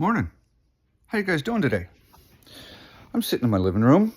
Morning. How you guys doing today? I'm sitting in my living room.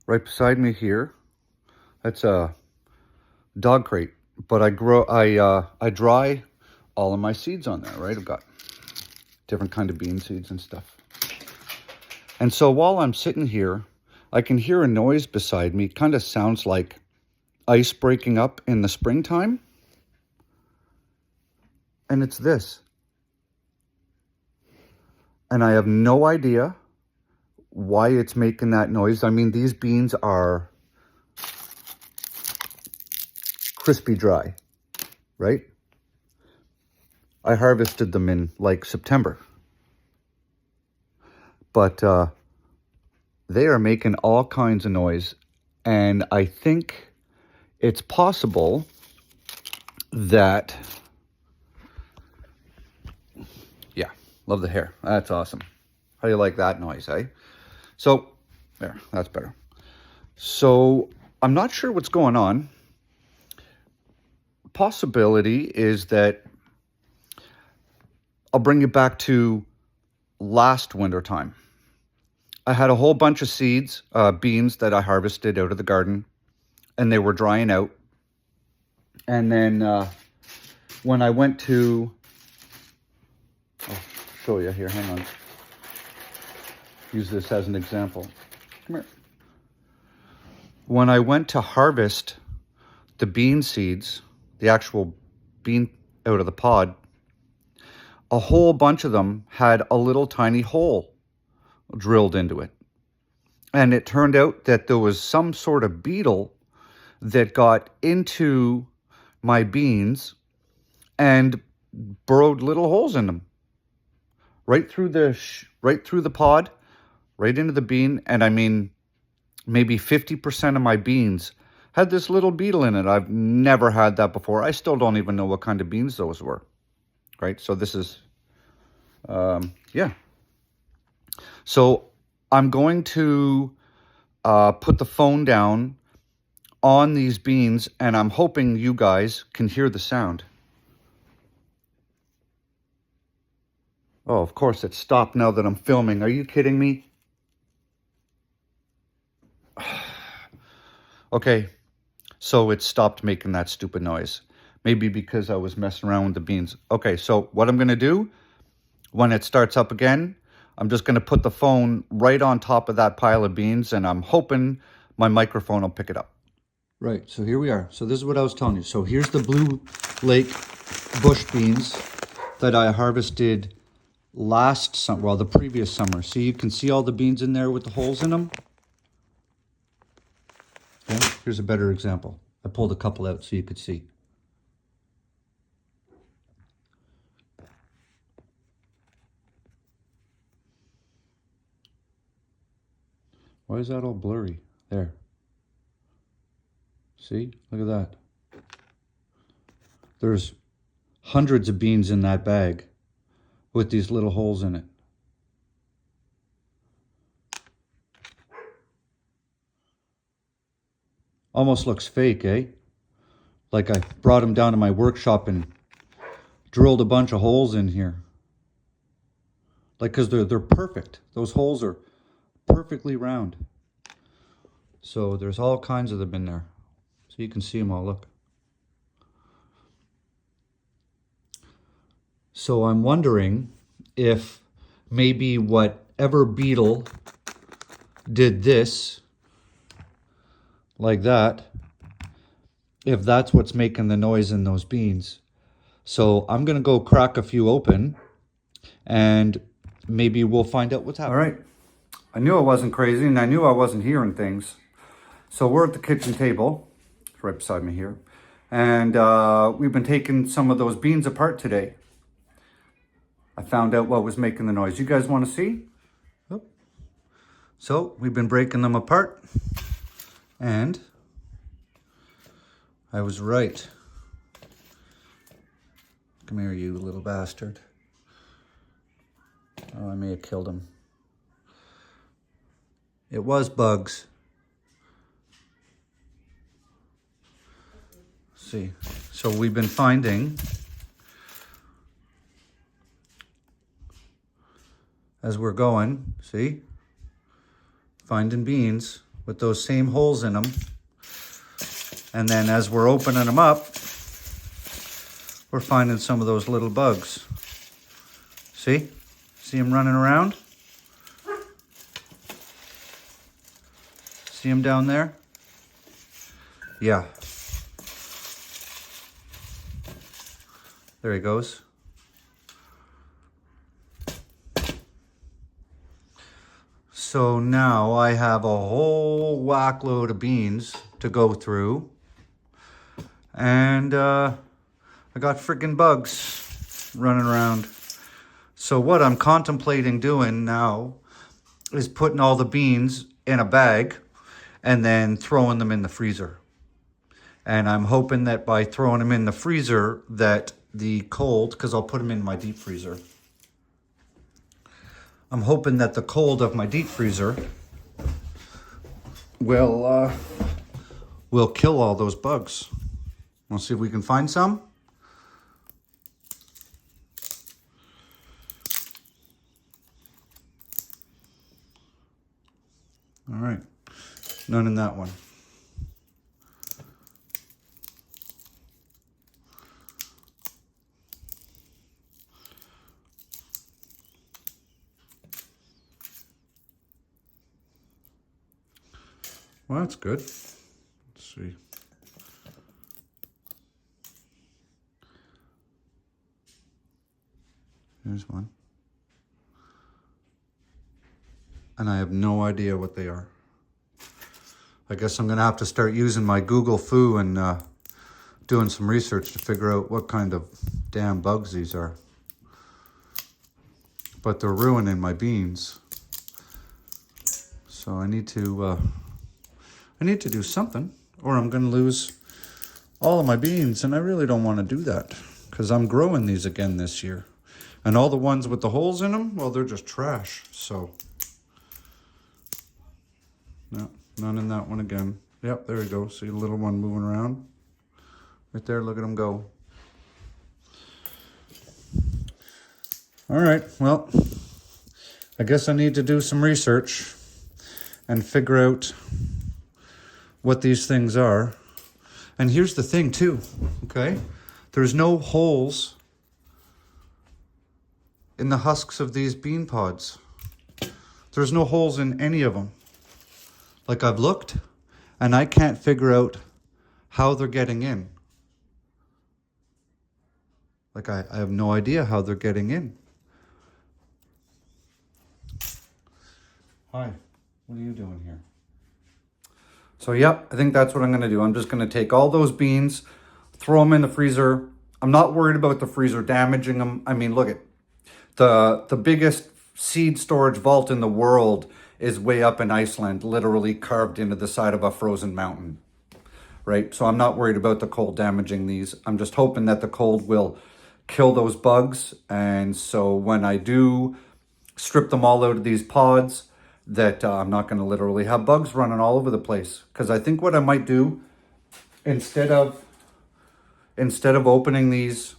Right beside me here, that's a dog crate, but I dry all of my seeds on there, right? I've got different kind of bean seeds and stuff. And so while I'm sitting here, I can hear a noise beside me. It kind of sounds like ice breaking up in the springtime. And it's this. And I have no idea why it's making that noise. I mean, these beans are crispy dry, right? I harvested them in like September. But they are making all kinds of noise. And I think it's possible that, yeah, love the hair. That's awesome. How do you like that noise, eh? So, there, that's better. So, I'm not sure what's going on. Possibility is that I'll bring you back to last winter time. I had a whole bunch of seeds, beans that I harvested out of the garden, and they were drying out. And then when I went to, I'll show you here, hang on. Use this as an example. Come here. When I went to harvest the bean seeds, the actual bean out of the pod, a whole bunch of them had a little tiny hole drilled into it. And it turned out that there was some sort of beetle that got into my beans and burrowed little holes in them. Right through the pod, right into the bean. And I mean, maybe 50% of my beans had this little beetle in it. I've never had that before. I still don't even know what kind of beans those were. Right? So this is, yeah. So I'm going to put the phone down on these beans, and I'm hoping you guys can hear the sound. Oh, of course it stopped now that I'm filming. Are you kidding me? Okay, so it stopped making that stupid noise. Maybe because I was messing around with the beans. Okay, so what I'm going to do, when it starts up again, I'm just going to put the phone right on top of that pile of beans, and I'm hoping my microphone will pick it up. Right, so here we are. So this is what I was telling you. So here's the Blue Lake bush beans that I harvested last summer, well, the previous summer. So you can see all the beans in there with the holes in them. Okay, here's a better example. I pulled a couple out so you could see. Why is that all blurry? There. See? Look at that. There's hundreds of beans in that bag with these little holes in it. Almost looks fake, eh? Like I brought them down to my workshop and drilled a bunch of holes in here. Like, because they're perfect. Those holes are perfectly round. So there's all kinds of them in there. So you can see them all, look. So I'm wondering if maybe whatever beetle did this, like that, if that's what's making the noise in those beans. So I'm going to go crack a few open and maybe we'll find out what's happening. All right. I knew I wasn't crazy and I knew I wasn't hearing things. So we're at the kitchen table, it's right beside me here. And we've been taking some of those beans apart today. I found out what was making the noise. You guys want to see? Oh. So we've been breaking them apart. And I was right. Come here, you little bastard. Oh, I may have killed him. It was bugs. See, so we've been finding as we're going, see? Finding beans with those same holes in them. And then as we're opening them up, we're finding some of those little bugs. See? See them running around? See them down there? Yeah. There he goes. So now I have a whole whack load of beans to go through. And I got freaking bugs running around. So what I'm contemplating doing now is putting all the beans in a bag and then throwing them in the freezer. And I'm hoping that by throwing them in the freezer that the cold, because I'll put them in my deep freezer. I'm hoping that the cold of my deep freezer will kill all those bugs. We'll see if we can find some. All right, none in that one. Well, that's good. Let's see. Here's one. And I have no idea what they are. I guess I'm gonna have to start using my Google Foo and doing some research to figure out what kind of damn bugs these are. But they're ruining my beans. So I need to do something, or I'm gonna lose all of my beans, and I really don't want to do that because I'm growing these again this year. And all the ones with the holes in them, well, they're just trash. So no, none in that one again. Yep, there we go. See the little one moving around right there. Look at him go. All right, well, I guess I need to do some research and figure out what these things are. And here's the thing too, okay? There's no holes in the husks of these bean pods. There's no holes in any of them. Like, I've looked and I can't figure out how they're getting in. Like, I have no idea how they're getting in. Hi, what are you doing here? So yep, I think that's what I'm gonna do. I'm just gonna take all those beans, throw them in the freezer. I'm not worried about the freezer damaging them. I mean, look at the biggest seed storage vault in the world is way up in Iceland, literally carved into the side of a frozen mountain, right? So I'm not worried about the cold damaging these. I'm just hoping that the cold will kill those bugs. And so when I do strip them all out of these pods, that I'm not going to literally have bugs running all over the place. Because I think what I might do, instead of opening these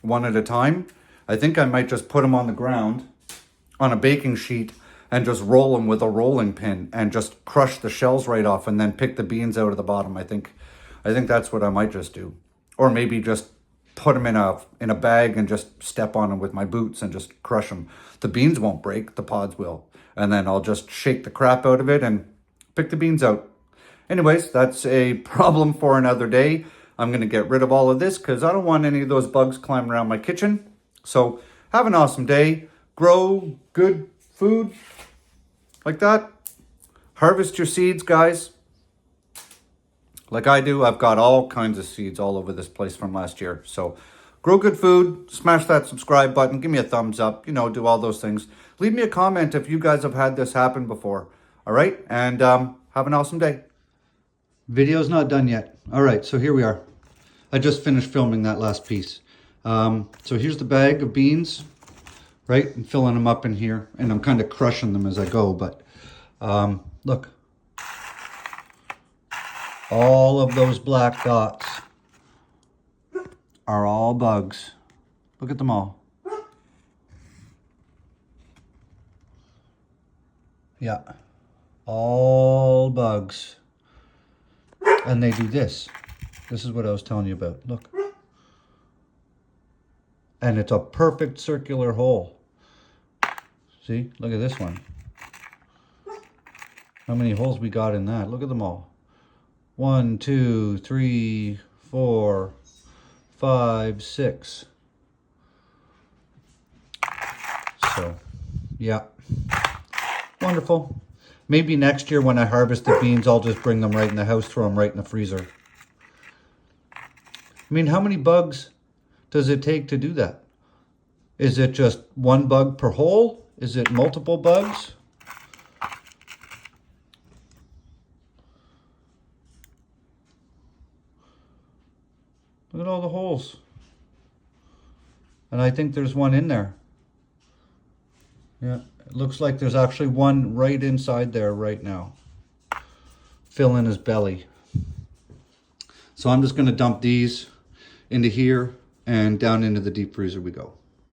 one at a time, I think I might just put them on the ground on a baking sheet and just roll them with a rolling pin and just crush the shells right off and then pick the beans out of the bottom. I think that's what I might just do. Or maybe just put them in a bag and just step on them with my boots and just crush them. The beans won't break, the pods will. And then I'll just shake the crap out of it and pick the beans out. Anyways, that's a problem for another day. I'm going to get rid of all of this because I don't want any of those bugs climbing around my kitchen. So have an awesome day. Grow good food like that. Harvest your seeds, guys. Like I do, I've got all kinds of seeds all over this place from last year. So grow good food, smash that subscribe button, give me a thumbs up, do all those things. Leave me a comment if you guys have had this happen before. All right, and have an awesome day. Video's not done yet. All right, so here we are. I just finished filming that last piece. So here's the bag of beans, right? I'm filling them up in here, and I'm kind of crushing them as I go, but look. All of those black dots are all bugs. Look at them all. Yeah, all bugs. And they do this. This is what I was telling you about. Look. And it's a perfect circular hole. See, look at this one. How many holes we got in that? Look at them all. 1, 2, 3, 4, 5, 6. So, yeah. Wonderful. Maybe next year when I harvest the beans, I'll just bring them right in the house, throw them right in the freezer. I mean, how many bugs does it take to do that? Is it just one bug per hole? Is it multiple bugs? Look at all the holes. And I think there's one in there. Yeah, it looks like there's actually one right inside there right now. Filling his belly. So I'm just going to dump these into here and down into the deep freezer we go.